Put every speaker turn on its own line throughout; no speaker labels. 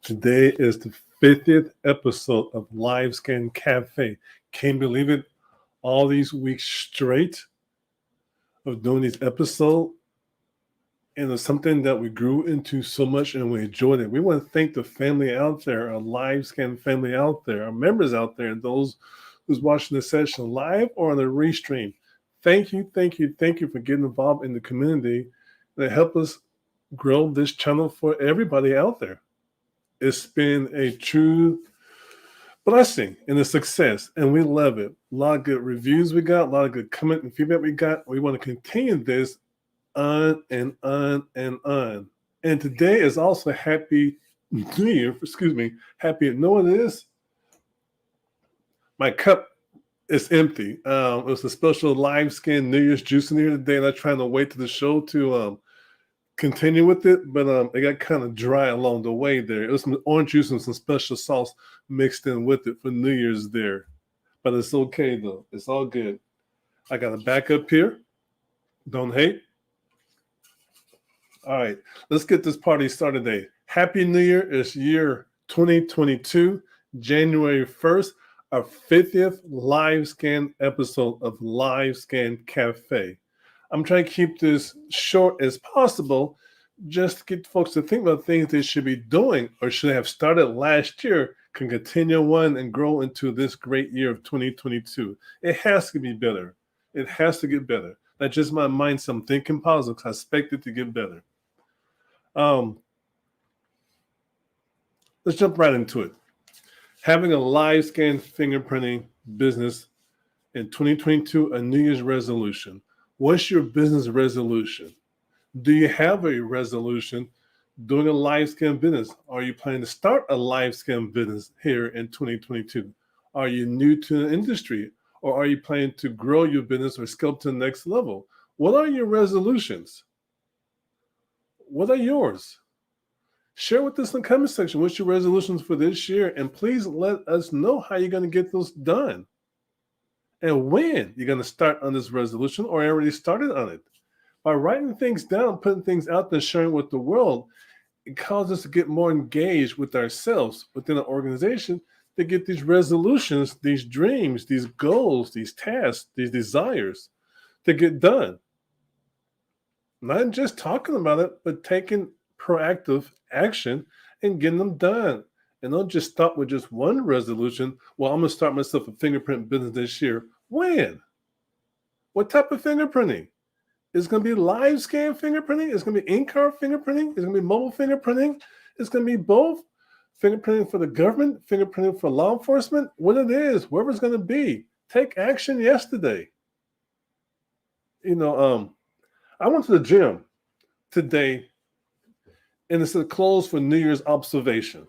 Today is the 50th episode of LiveScan.Cafe. Can't believe it. All these weeks straight of doing these episodes. And it's something that we grew into so much and we enjoyed it. We want to thank the family out there, our LiveScan family out there, our members out there, and those who's watching this session live or on the restream. Thank you for getting involved in the community that help us grow this channel for everybody out there. It's been a true blessing and a success, and we love it. A lot of good reviews we got, a lot of good comment and feedback we got. We want to continue this on and on and on. And today is also Happy New Year. Happy. You know what it is? My cup is empty. It was a special LiveScan New Year's juice in here today, and I'm trying to wait to the show to continue with it, but it got kind of dry along the way there. It was some orange juice and some special sauce mixed in with it for New Year's there. But it's okay, though. It's all good. I got a backup here. Don't hate. All right, let's get this party started today. Happy New Year. It's year 2022, January 1st, our 50th live scan episode of LiveScan.Cafe. I'm trying to keep this short as possible just to get folks to think about things they should be doing or should have started last year, can continue on and grow into this great year of 2022. It has to be better. It has to get better. That's just my mindset. I'm thinking positive because I expect it to get better. Let's jump right into it. Having a live scan fingerprinting business in 2022, a New Year's resolution. What's your business resolution? Do you have a resolution doing a live scan business? Are you planning to start a live scan business here in 2022? Are you new to the industry, or are you planning to grow your business or scale to the next level? What are your resolutions? What are yours? Share with us in the comment section what's your resolutions for this year, and please let us know how you're going to get those done and when you're going to start on this resolution or already started on it. By writing things down, putting things out there, sharing with the world, it causes us to get more engaged with ourselves within an organization to get these resolutions, these dreams, these goals, these tasks, these desires to get done. Not just talking about it, but taking proactive action and getting them done. And don't just stop with just one resolution. Well, I'm going to start myself a fingerprint business this year. When? What type of fingerprinting? Is it going to be live scan fingerprinting? Is it going to be InkCard fingerprinting? Is it going to be mobile fingerprinting? It's going to be both. Fingerprinting for the government, fingerprinting for law enforcement, what it is, wherever it's going to be. Take action yesterday. I went to the gym today, and it's closed for New Year's observation.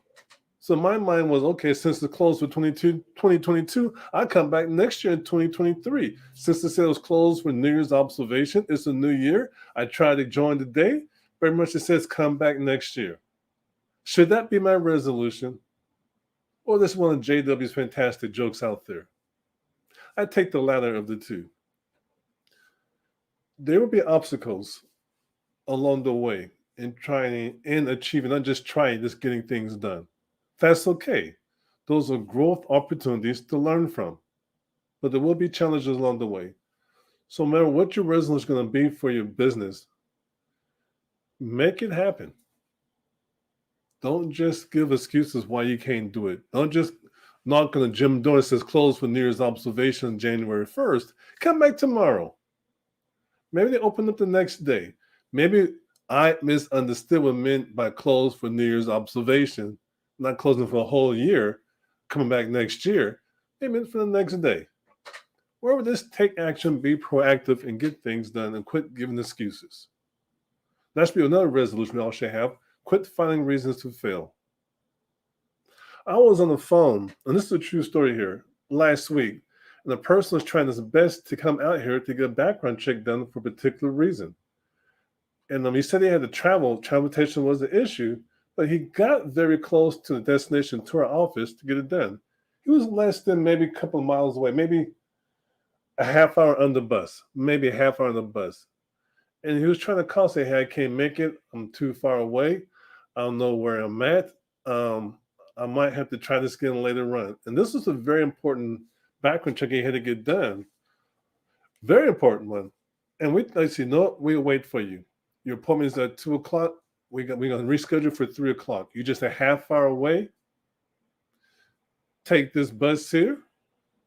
So my mind was, okay, since it's closed for 2022, I'll come back next year in 2023. Since it said it was closed for New Year's observation, it's a new year. I tried to join today. Very much it says come back next year. Should that be my resolution? Or this is one of JW's fantastic jokes out there? I take the latter of the two. There will be obstacles along the way in trying and achieving, not just trying, just getting things done. That's okay. Those are growth opportunities to learn from. But there will be challenges along the way. So no matter what your resolution is going to be for your business, make it happen. Don't just give excuses why you can't do it. Don't just knock on the gym door that says closed for New Year's observation January 1st. Come back tomorrow. Maybe they open up the next day. Maybe I misunderstood what meant by closed for New Year's observation. Not closing for a whole year, coming back next year, maybe for the next day. Wherever this, take action, be proactive, and get things done, and quit giving excuses. That should be another resolution we all should have. Quit finding reasons to fail. I was on the phone, and this is a true story here, last week, and the person was trying his best to come out here to get a background check done for a particular reason. And he said he had to travel. Transportation was the issue. But he got very close to the destination, to our office, to get it done. He was less than maybe a couple of miles away, maybe a half hour on the bus, maybe a half hour on the bus. And he was trying to call, say, hey, I can't make it. I'm too far away. I don't know where I'm at. I might have to try this again later on. And this is a very important background check you had to get done. Very important one. And I say, no, we'll wait for you. Your appointment is at 2 o'clock. We're going to reschedule for 3 o'clock. You're just a half hour away. Take this bus here.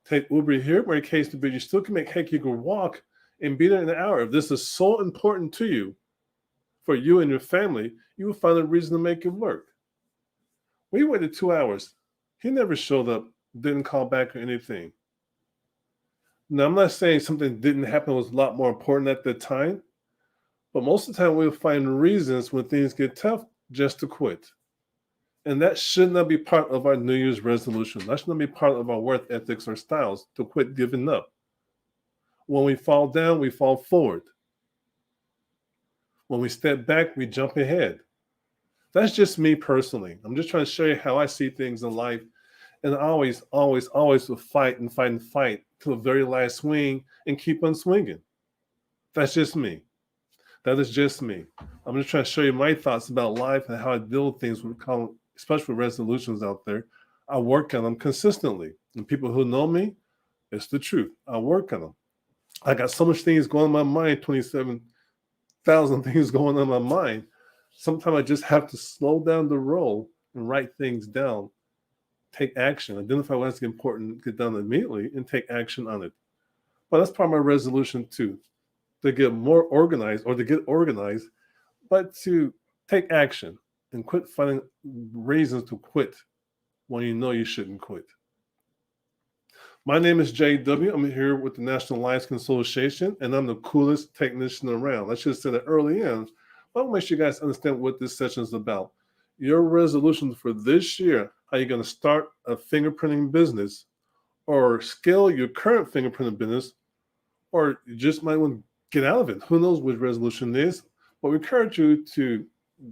Take Uber here, where the case to be. You still can make heck, you can walk and be there in an hour. If this is so important to you, for you and your family, you will find a reason to make it work. We waited 2 hours. He never showed up, didn't call back or anything. Now, I'm not saying something didn't happen, was a lot more important at the time, but most of the time we'll find reasons when things get tough just to quit. And that should not be part of our New Year's resolution. That should not be part of our work ethics or styles, to quit giving up. When we fall down, we fall forward. When we step back, we jump ahead. That's just me personally. I'm just trying to show you how I see things in life. And I always will fight and fight and fight to the very last swing and keep on swinging. That's just me. That is just me. I'm just trying to show you my thoughts about life and how I deal with things, especially with resolutions out there. I work on them consistently. And people who know me, it's the truth. I work on them. I got so much things going on in my mind, 27,000 things going on in my mind. Sometimes I just have to slow down the roll and write things down, take action, identify what's important, get done immediately, and take action on it. But that's part of my resolution too, to get more organized, or to get organized, but to take action and quit finding reasons to quit when you know you shouldn't quit. My name is JW. I'm here with the National LiveScan Association, and I'm the coolest technician around. I should have said it early in, but I'll make sure you guys understand what this session is about. Your resolution for this year, how you're going to start a fingerprinting business, or scale your current fingerprinting business, or you just might want to get out of it. Who knows which resolution it is, but we encourage you to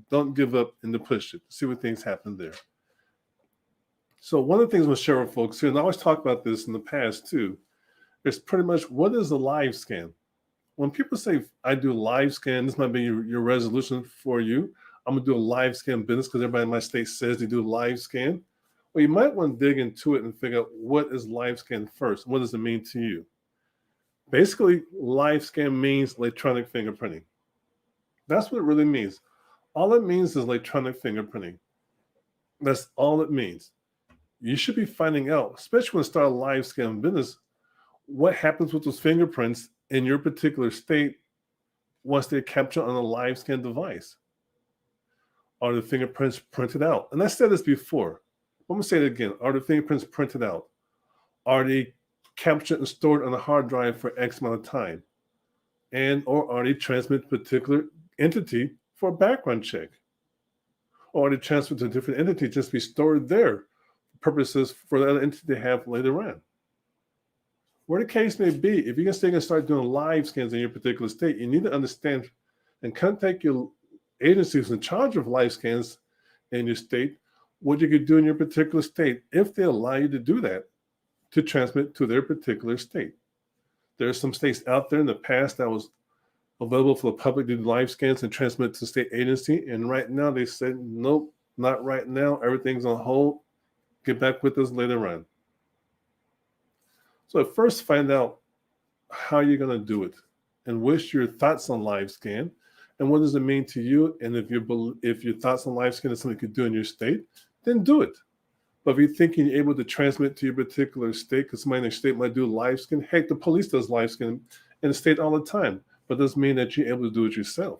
don't give up and to push it, see what things happen there. So one of the things we'll share with folks here, and I always talk about this in the past too, is pretty much what is a live scan? When people say, I do live scan, this might be your resolution for you. I'm going to do a live scan business because everybody in my state says they do live scan. Well, you might want to dig into it and figure out what is live scan first. What does it mean to you? Basically, live scan means electronic fingerprinting. That's what it really means. All it means is electronic fingerprinting. That's all it means. You should be finding out, especially when you start a live scan business, what happens with those fingerprints in your particular state once they're captured on a live scan device. Are the fingerprints printed out? And I said this before. I'm going to say it again. Are the fingerprints printed out? Are they captured and stored on a hard drive for X amount of time? And or are they transmitted to a particular entity for a background check? Or are they transferred to a different entity just be stored there for purposes for that entity to have later on? Where the case may be, if you're going to start doing live scans in your particular state, you need to understand and contact your agencies in charge of live scans in your state, what you could do in your particular state if they allow you to do that, to transmit to their particular state. There are some states out there in the past that was available for the public to do live scans and transmit to state agency, and right now they said, nope, not right now, everything's on hold, get back with us later on. So at first, find out how you're going to do it and what's your thoughts on live scan and what does it mean to you. And if your thoughts on live scan is something you could do in your state, then do it. But if you're thinking you're able to transmit to your particular state, because somebody in your state might do live scan, heck, the police does live scan in the state all the time. But it doesn't mean that you're able to do it yourself.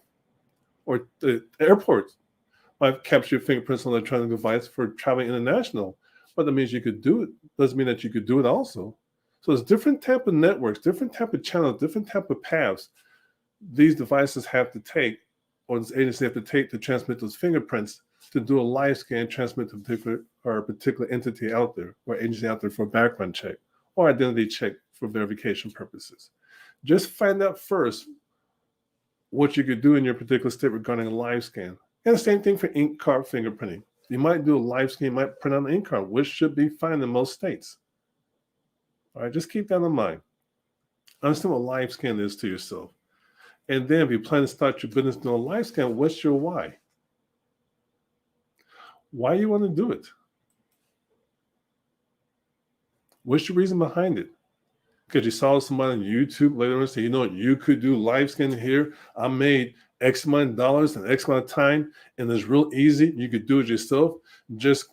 Or the airport might capture your fingerprints on an electronic device for traveling international. But that means you could do it. Doesn't mean that you could do it also. So it's different type of networks, different type of channels, different type of paths these devices have to take, or this agency have to take to transmit those fingerprints to do a live scan, transmit to a particular entity out there or agency out there for a background check or identity check for verification purposes. Just find out first what you could do in your particular state regarding a live scan. And the same thing for InkCard fingerprinting. You might do a live scan, you might print on an InkCard, which should be fine in most states. All right, just keep that in mind. Understand what live scan is to yourself. And then if you plan to start your business doing a live scan, what's your why? Why you want to do it? What's your reason behind it? Because you saw somebody on YouTube later on say, you know what, you could do LiveScan here. I made X amount of dollars and X amount of time, and it's real easy. You could do it yourself. Just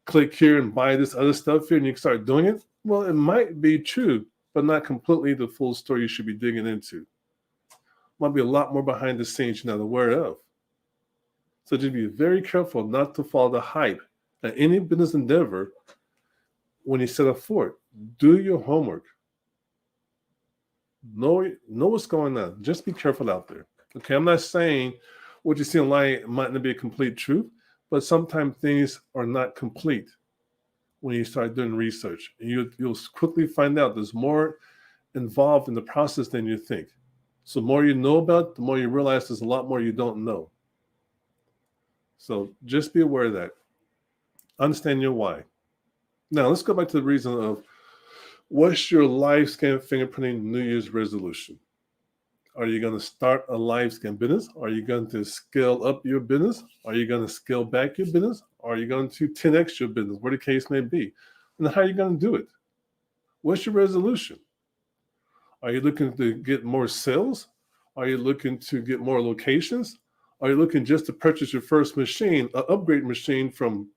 click here and buy this other stuff here, and you can start doing it. Well, it might be true, but not completely the full story you should be digging into. Might be a lot more behind the scenes you're not aware of. So just be very careful not to follow the hype at any business endeavor when you set up for it. Do your homework. Know what's going on. Just be careful out there. Okay, I'm not saying what you see online might not be a complete truth, but sometimes things are not complete when you start doing research. And you'll quickly find out there's more involved in the process than you think. So the more you know about, the more you realize there's a lot more you don't know. So just be aware of that. Understand your why. Now let's go back to the reason of what's your LiveScan fingerprinting New Year's resolution? Are you going to start a LiveScan business? Are you going to scale up your business? Are you going to scale back your business? Are you going to 10x your business, where the case may be? And how are you going to do it? What's your resolution? Are you looking to get more sales? Are you looking to get more locations? Are you looking just to purchase your first machine, an upgrade machine from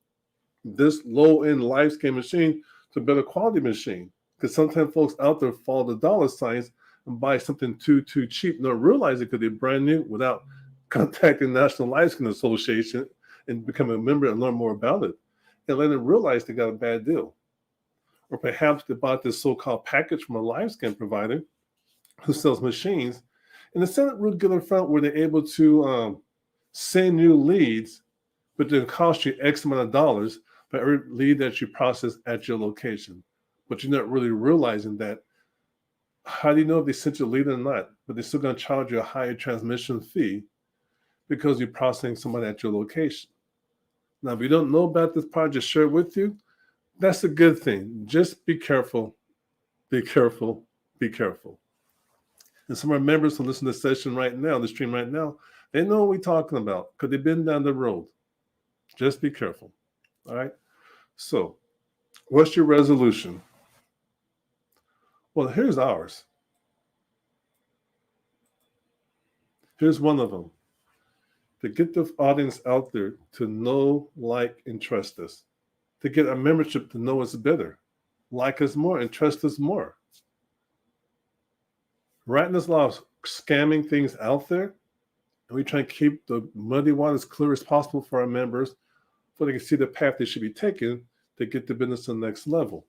this low-end LiveScan machine to a better quality machine? Because sometimes folks out there follow the dollar signs and buy something too cheap, not realizing because they're brand new without contacting the National LiveScan Association and becoming a member and learn more about it, and let them realize they got a bad deal. Or perhaps they bought this so-called package from a LiveScan provider who sells machines, and it's set real good in front where they're able to send you leads, but then cost you X amount of dollars for every lead that you process at your location. But you're not really realizing that. How do you know if they sent you a lead or not? But they're still going to charge you a higher transmission fee because you're processing somebody at your location. Now, if you don't know about this project, share it with you. That's a good thing. Just be careful, be careful, be careful. And some of our members who listen to the session right now, the stream right now, they know what we're talking about because they've been down the road. Just be careful. All right. So, what's your resolution? Well, here's ours. Here's one of them. To get the audience out there to know, like, and trust us. To get our membership to know us better, like us more, and trust us more. Right in this law of scamming things out there, and we try to keep the muddy water as clear as possible for our members so they can see the path they should be taking to get the business to the next level.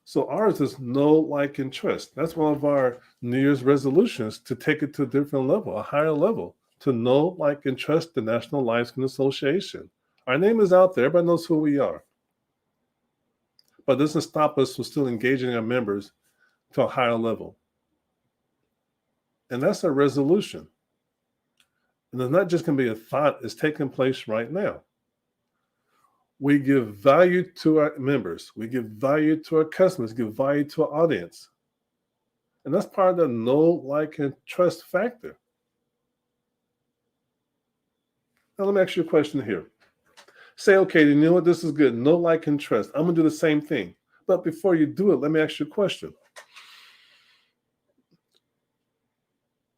So ours is know, like, and trust. That's one of our New Year's resolutions, to take it to a different level, a higher level, to know, like, and trust the National LiveScan Association. Our name is out there. Everybody knows who we are. But it doesn't stop us from still engaging our members to a higher level. And that's our resolution. And it's not just going to be a thought, it's taking place right now. We give value to our members. We give value to our customers, give value to our audience. And that's part of the know, like, and trust factor. Now, let me ask you a question here. Say, okay, you know what? This is good. Know, like, and trust. I'm going to do the same thing. But before you do it, let me ask you a question.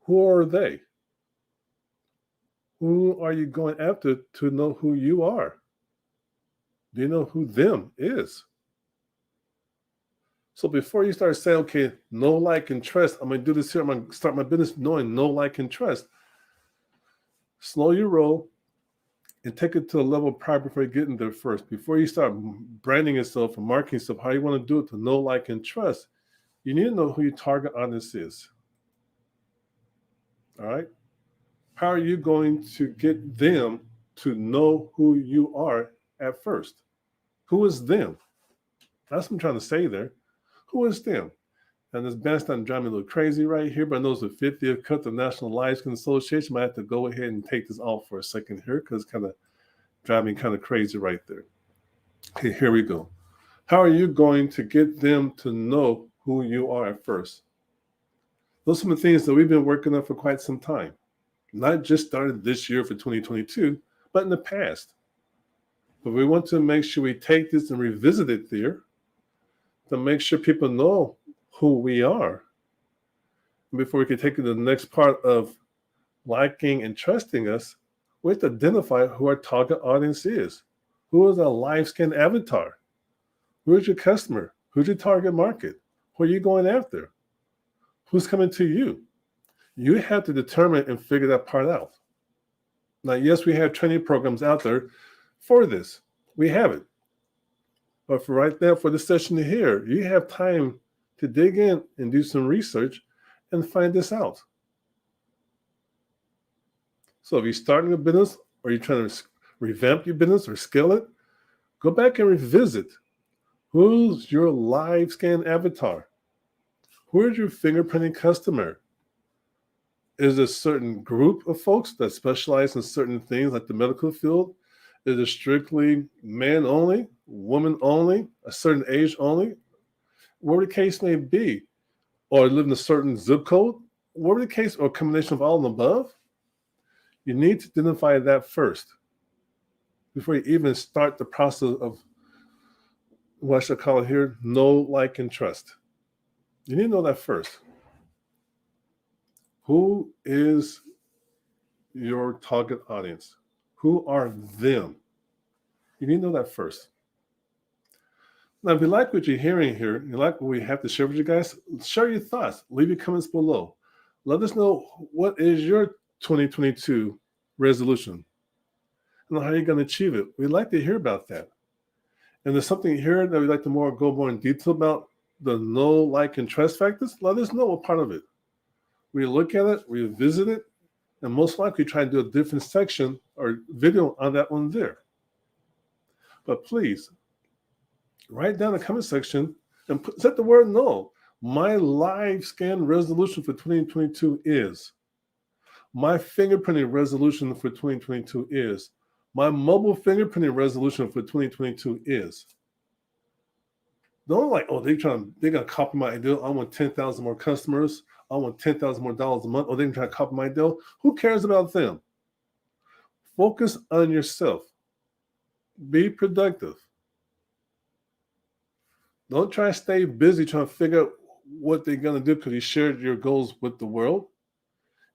Who are they? Who are you going after to know who you are? Do you know who them is? So before you start saying, okay, know, like, and trust, I'm going to do this here, I'm going to start my business knowing know, like, and trust. Slow your roll and take it to a level prior before you get in there first. Before you start branding yourself and marketing yourself, how you want to do it to know, like, and trust, you need to know who your target audience is. All right? How are you going to get them to know who you are at first? Who is them? That's what I'm trying to say there. Who is them? And this band's starting to drive me a little crazy right here, but I know it's the 50th cut the National LiveScan Association. I have to go ahead and take this off for a second here because it's kind of driving me kind of crazy right there. Okay, here we go. How are you going to get them to know who you are at first? Those are some of the things that we've been working on for quite some time. Not just started this year for 2022, but in the past. But we want to make sure we take this and revisit it there to make sure people know who we are. And before we can take it to the next part of liking and trusting us, we have to identify who our target audience is. Who is our LiveScan avatar? Who is your customer? Who's your target market? Who are you going after? Who's coming to you? You have to determine and figure that part out. Now, yes, we have training programs out there for this. We have it. But for right now, for this session here, you have time to dig in and do some research and find this out. So if you're starting a business or you're trying to revamp your business or scale it, go back and revisit. Who's your LiveScan avatar? Who is your fingerprinting customer? Is there a certain group of folks that specialize in certain things like the medical field? Is it strictly man only, woman only, a certain age only? Whatever the case may be, or live in a certain zip code, whatever the case, or a combination of all of the above, you need to identify that first before you even start the process of what should I call it here? Know, like, and trust. You need to know that first. Who is your target audience? Who are them? You need to know that first. Now, if you like what you're hearing here, you like what we have to share with you guys, share your thoughts. Leave your comments below. Let us know what is your 2022 resolution and how you're going to achieve it. We'd like to hear about that. And there's something here that we'd like to go more in detail about the know, like, and trust factors. Let us know what part of it. We look at it, we visit it, and most likely try and do a different section or video on that one there. But please, write down in the comment section and set the word no. My LiveScan resolution for 2022 is. My fingerprinting resolution for 2022 is. My mobile fingerprinting resolution for 2022 is. Don't like, oh, they're gonna copy my deal. I want 10,000 more customers. I want $10,000 more a month. Or they're gonna try to copy my deal. Who cares about them? Focus on yourself. Be productive. Don't try to stay busy trying to figure out what they're gonna do because you shared your goals with the world.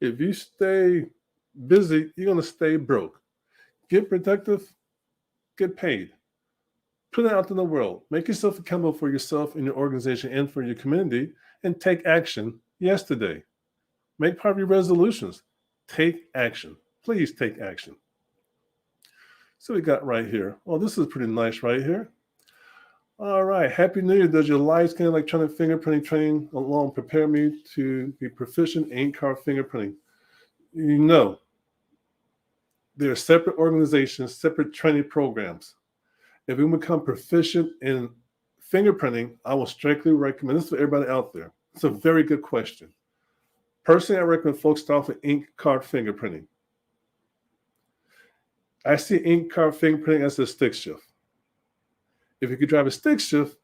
If you stay busy, you're gonna stay broke. Get productive, get paid. Put it out in the world. Make yourself accountable for yourself and your organization and for your community, and take action yesterday. Make part of your resolutions. Take action. Please take action. So we got right here. Well, this is pretty nice right here. All right. Happy New Year. Does your LiveScan electronic fingerprinting training alone prepare me to be proficient in InkCard fingerprinting? You know, there are separate organizations, separate training programs. If we become proficient in fingerprinting, I will strictly recommend this for everybody out there. It's a very good question. Personally, I recommend folks start with InkCard fingerprinting. I see InkCard fingerprinting as a stick shift. If you could drive a stick shift,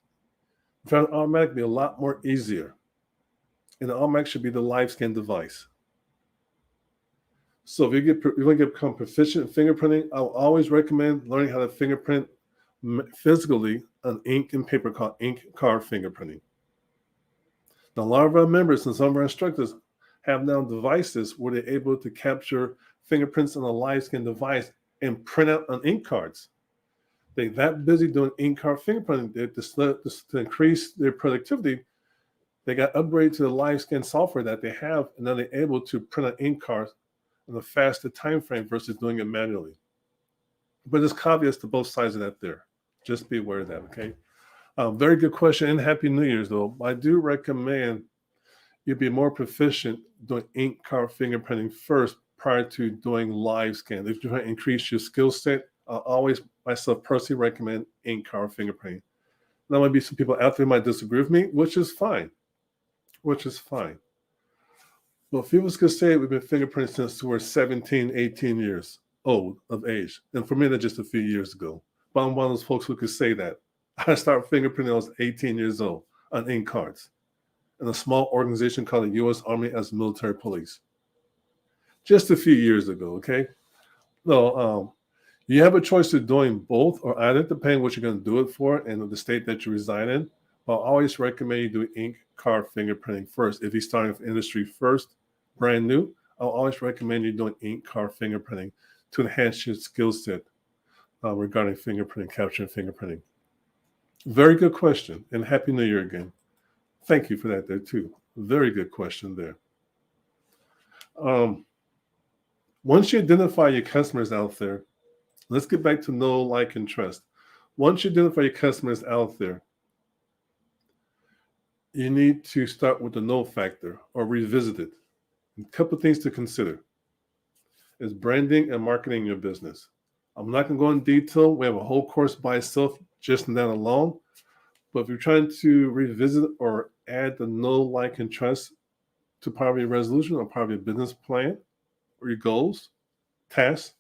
driving automatic would be a lot more easier. And the automatic should be the LiveScan device. So if you want to become proficient in fingerprinting, I will always recommend learning how to fingerprint physically on ink and paper called InkCard fingerprinting. Now, a lot of our members and some of our instructors have now devices where they're able to capture fingerprints on a LiveScan device and print out on ink cards. They're that busy doing InkCard fingerprinting to increase their productivity. They got upgraded to the LiveScan software that they have, and now they're able to print out ink cards in a faster time frame versus doing it manually. But there's caveats to both sides of that there. Just be aware of that, okay? Very good question, and Happy New Year's, though. I do recommend you be more proficient doing InkCard fingerprinting first prior to doing LiveScan. If you're trying to increase your skill set, I always myself personally recommend InkCard fingerprinting. There might be some people out there who might disagree with me, which is fine. Well, few of us could say we've been fingerprinting since we're 17, 18 years old of age. And for me, that's just a few years ago. But I'm one of those folks who could say that. I started fingerprinting when I was 18 years old on ink cards in a small organization called the U.S. Army as military police. Just a few years ago, okay? So You have a choice of doing both or either, depending what you're going to do it for and the state that you reside in. But I always recommend you do InkCard fingerprinting first. If you're starting with industry first, brand new, I'll always recommend you doing InkCard fingerprinting to enhance your skill set regarding fingerprinting, capturing fingerprinting. Very good question, and Happy New Year again. Thank you for that there too. Very good question there. Once you identify your customers out there, let's get back to know, like, and trust. Once you identify your customers out there, you need to start with the know factor or revisit it. A couple of things to consider is branding and marketing your business. I'm not going to go in detail. We have a whole course by itself just in that alone. But if you're trying to revisit or add the know, like, and trust to part of your resolution or part of your business plan or your goals, tasks,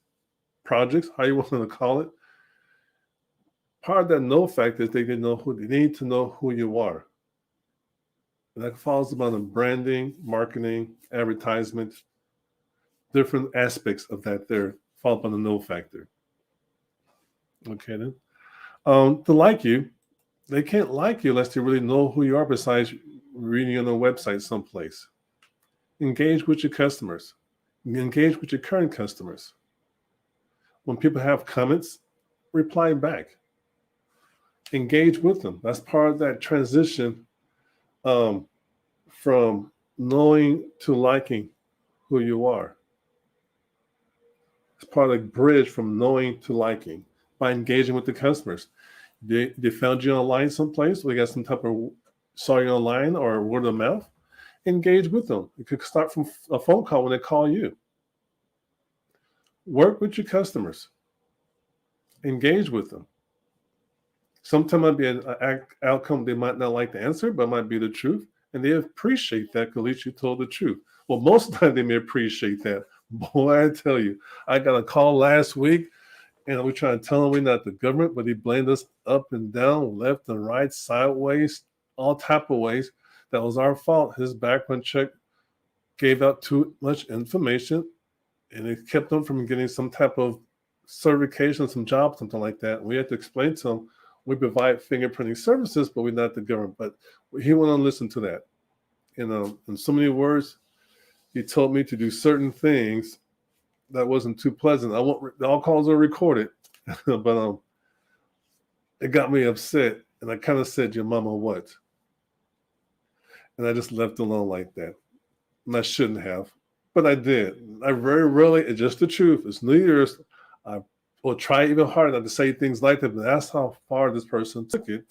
projects, how you want to call it, part of that know factor is they need to know who you are. And that falls upon the branding, marketing, advertisement, different aspects of that there fall upon the know factor. Okay, then. To like you, they can't like you unless they really know who you are besides reading on a website someplace. Engage with your customers. Engage with your current customers. When people have comments, reply back. Engage with them. That's part of that transition from knowing to liking who you are. It's part of the bridge from knowing to liking by engaging with the customers. They found you online someplace, or they got some type of saw you online or word of mouth. Engage with them. It could start from a phone call when they call you. Work with your customers. Engage with them. Sometimes it might be an outcome they might not like the answer, but it might be the truth. And they appreciate that because at least you told the truth. Well, most of the time they may appreciate that. Boy, I tell you, I got a call last week, and we trying to tell him we're not the government, but he blamed us up and down, left and right, sideways, all type of ways. That was our fault. His background check gave out too much information, and it kept him from getting some type of certification, some job, something like that. We had to explain to him, we provide fingerprinting services, but we're not the government. But he went on to listen to that. In so many words, he told me to do certain things that wasn't too pleasant. All calls are recorded, but it got me upset. And I kind of said, your mama what? And I just left alone like that. And I shouldn't have, but I did. I very rarely, it's just the truth. It's New Year's. I will try even harder not to say things like that, but that's how far this person took it.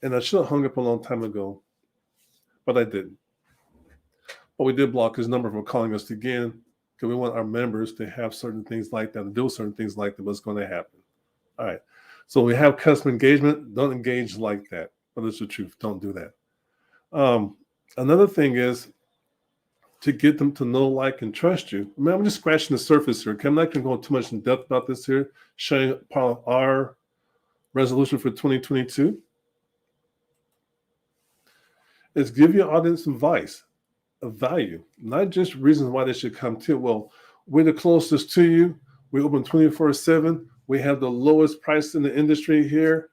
And I should have hung up a long time ago, but I didn't. But we did block his number from calling us again because we want our members to have certain things like that, to do certain things like that, what's going to happen. All right. So we have customer engagement. Don't engage like that. But it's the truth. Don't do that. Another thing is to get them to know, like, and trust you. I mean, I'm just scratching the surface here. Okay? I'm not going to go too much in depth about this here, showing part of our resolution for 2022. Is give your audience advice, of value, not just reasons why they should come to. Well, we're the closest to you. We open 24/7. We have the lowest price in the industry here.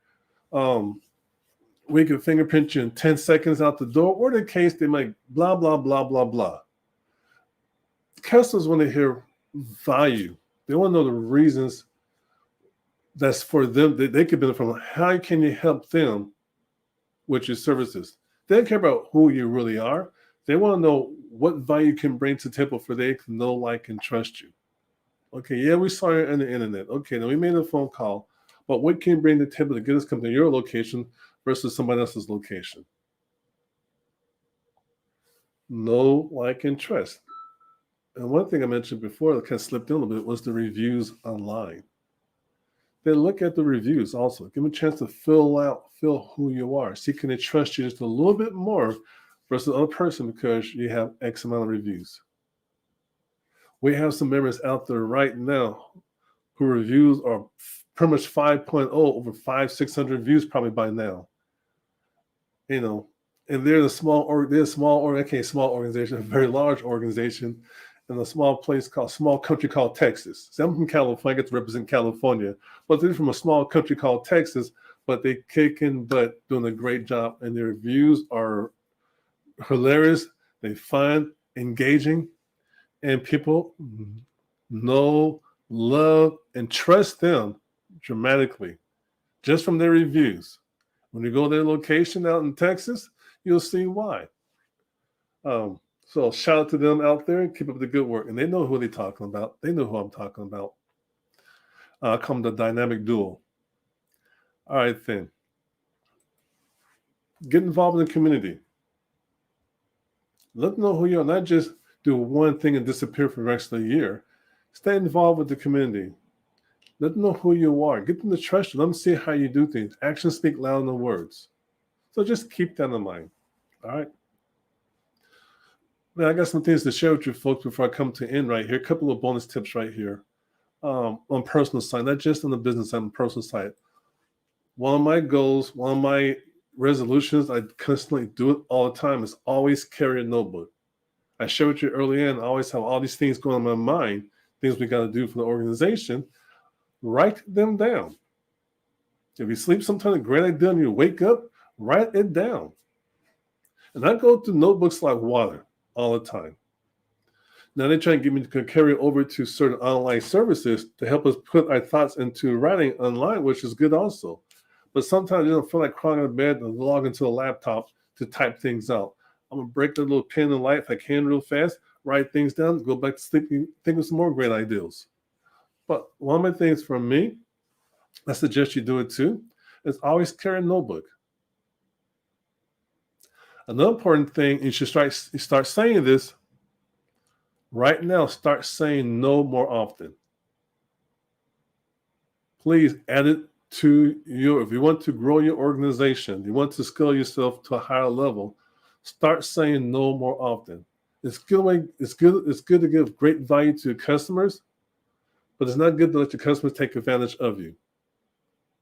We can fingerprint you in 10 seconds out the door. Or the case, they might blah, blah, blah, blah, blah. Customers want to hear value. They want to know the reasons that's for them that they could benefit from. How can you help them with your services? They don't care about who you really are. They want to know what value you can bring to the table for they can know, like, and trust you. Okay, yeah, we saw you on the internet. Okay, now we made a phone call, but what can you bring to the table to get us come to your location versus somebody else's location? Know, like, and trust. And one thing I mentioned before that kind of slipped in a little bit was the reviews online. Then look at the reviews also. Give them a chance to feel who you are. See, can they trust you just a little bit more versus the other person because you have X amount of reviews. We have some members out there right now who reviews are pretty much 5.0, over 500-600 views probably by now. You know, and they're a small organization, a very large organization. in a small country called Texas. See, I'm from California, I get to represent California, but they're from a small country called Texas, but they kicking butt, doing a great job, and their reviews are hilarious. They fun, engaging, and people know, love, and trust them dramatically just from their reviews. When you go to their location out in Texas, you'll see why. So shout out to them out there and keep up the good work. And they know who they're talking about. They know who I'm talking about. I call them the dynamic duo. All right, then. Get involved in the community. Let them know who you are. Not just do one thing and disappear for the rest of the year. Stay involved with the community. Let them know who you are. Get them to trust you. Let them see how you do things. Actions speak louder than words. So just keep that in mind. All right. Now, I got some things to share with you folks before I come to end right here. A couple of bonus tips right here on personal side, not just on the business side, on personal side. One of my goals, one of my resolutions, I constantly do it all the time, is always carry a notebook. I shared with you earlier, and I always have all these things going on in my mind, things we got to do for the organization. Write them down. If you sleep sometime, a great idea, and you wake up, write it down. And I go through notebooks like water all the time. Now they try and get me to carry over to certain online services to help us put our thoughts into writing online, which is good also. But sometimes you don't feel like crawling out of bed and log into a laptop to type things out. I'm going to break the little pen in light if I can real fast, write things down, go back to sleep, and think of some more great ideas. But one of my things for me, I suggest you do it too, is always carry a notebook. Another important thing, you should start saying this right now. Start saying no more often. Please add it to if you want to grow your organization, you want to scale yourself to a higher level, start saying no more often. It's good to give great value to your customers, but it's not good to let your customers take advantage of you.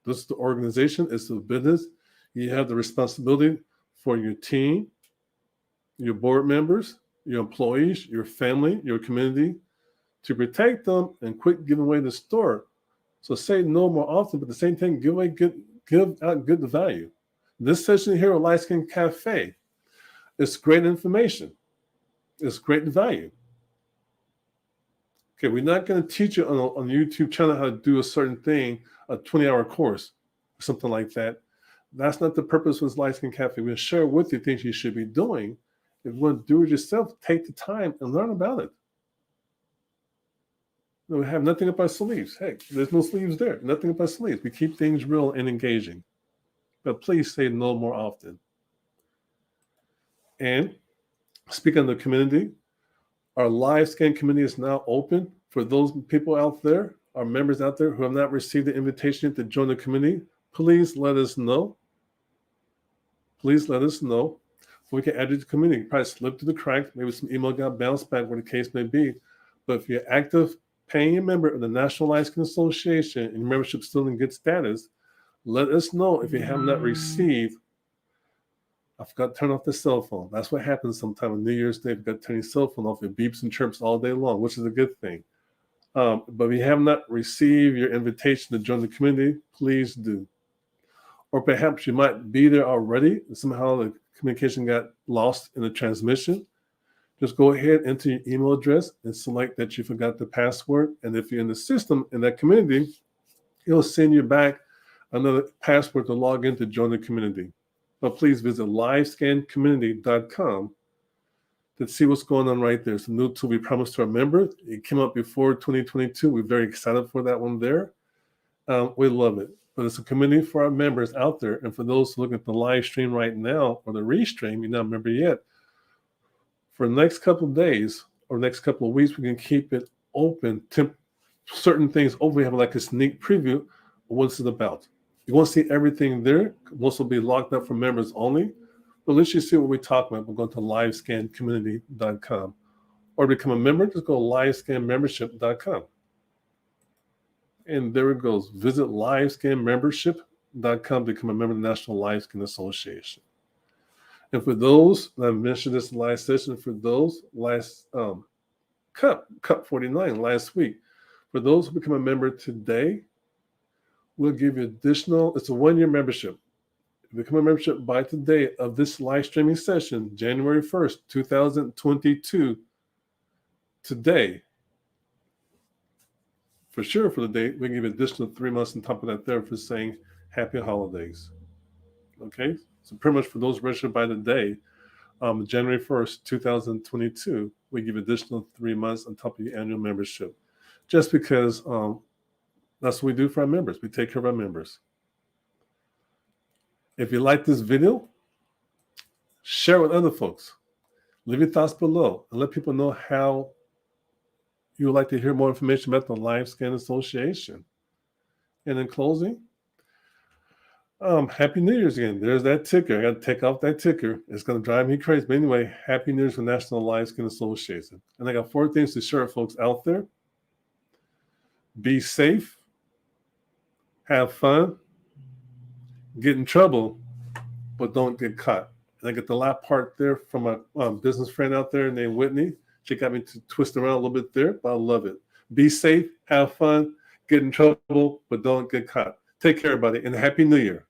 This is the organization, it's the business. You have the responsibility for your team, your board members, your employees, your family, your community, to protect them and quit giving away the store. So say no more often, but at the same time, give out good value. This session here at LiveScan.Cafe, it's great information. It's great value. Okay, we're not going to teach you on the YouTube channel how to do a certain thing, a 20-hour course, or something like that. That's not the purpose of LiveScan.Cafe. We'll share with you things you should be doing. If you want to do it yourself, take the time and learn about it. We have nothing up our sleeves. Hey, there's no sleeves there. Nothing up our sleeves. We keep things real and engaging. But please say no more often. And speaking of the community, our LiveScan community is now open for those people out there, our members out there who have not received the invitation to join the community. Please let us know. Please let us know. We can add you to the community. Probably slip through the cracks. Maybe some email got bounced back, where the case may be. But if you're active, paying member of the National LiveScan Association and your membership still in good status, let us know if you have not received. I forgot to turn off the cell phone. That's what happens sometimes on New Year's Day. You've got to turn your cell phone off. It beeps and chirps all day long, which is a good thing. But if you have not received your invitation to join the community, please do. Or perhaps you might be there already and somehow the communication got lost in the transmission. Just go ahead, enter your email address, and select that you forgot the password. And if you're in the system in that community, it'll send you back another password to log in to join the community. But please visit LiveScan.Community.com to see what's going on right there. It's a new tool we promised to our members. It came out before 2022. We're very excited for that one there. We love it. But it's a community for our members out there. And for those looking at the live stream right now or the restream, you're not a member yet, for the next couple of days or next couple of weeks, we can keep it open. Certain things open. We have like a sneak preview of what it's about. You won't see everything there. Most will be locked up for members only. But at least you see what we're talking about. We're going to LiveScanCommunity.com. Or to become a member, just go to LiveScanMembership.com. And there it goes. Visit LiveScanMembership.com to become a member of the National LiveScan Association. And for those, and I mentioned this in the last session, for those last Cup 49 last week. For those who become a member today, we'll give you additional, it's a 1-year membership. If you become a membership by today of this live streaming session, January 1st, 2022, today, for sure for the date, we give you additional 3 months on top of that there for saying happy holidays. Okay, so pretty much for those registered by today, January 1st, 2022, we give additional 3 months on top of your annual membership. Just because that's what we do for our members. We take care of our members. If you like this video, share it with other folks. Leave your thoughts below and let people know how you would like to hear more information about the LiveScan Association. And in closing, Happy New Year's again. There's that ticker. I got to take off that ticker. It's going to drive me crazy. But anyway, Happy New Year's for National LiveScan Association. And I got 4 things to share with folks out there. Be safe. Have fun. Get in trouble, but don't get caught. And I get the last part there from a business friend out there named Whitney. She got me to twist around a little bit there, but I love it. Be safe. Have fun. Get in trouble, but don't get caught. Take care, everybody, and Happy New Year.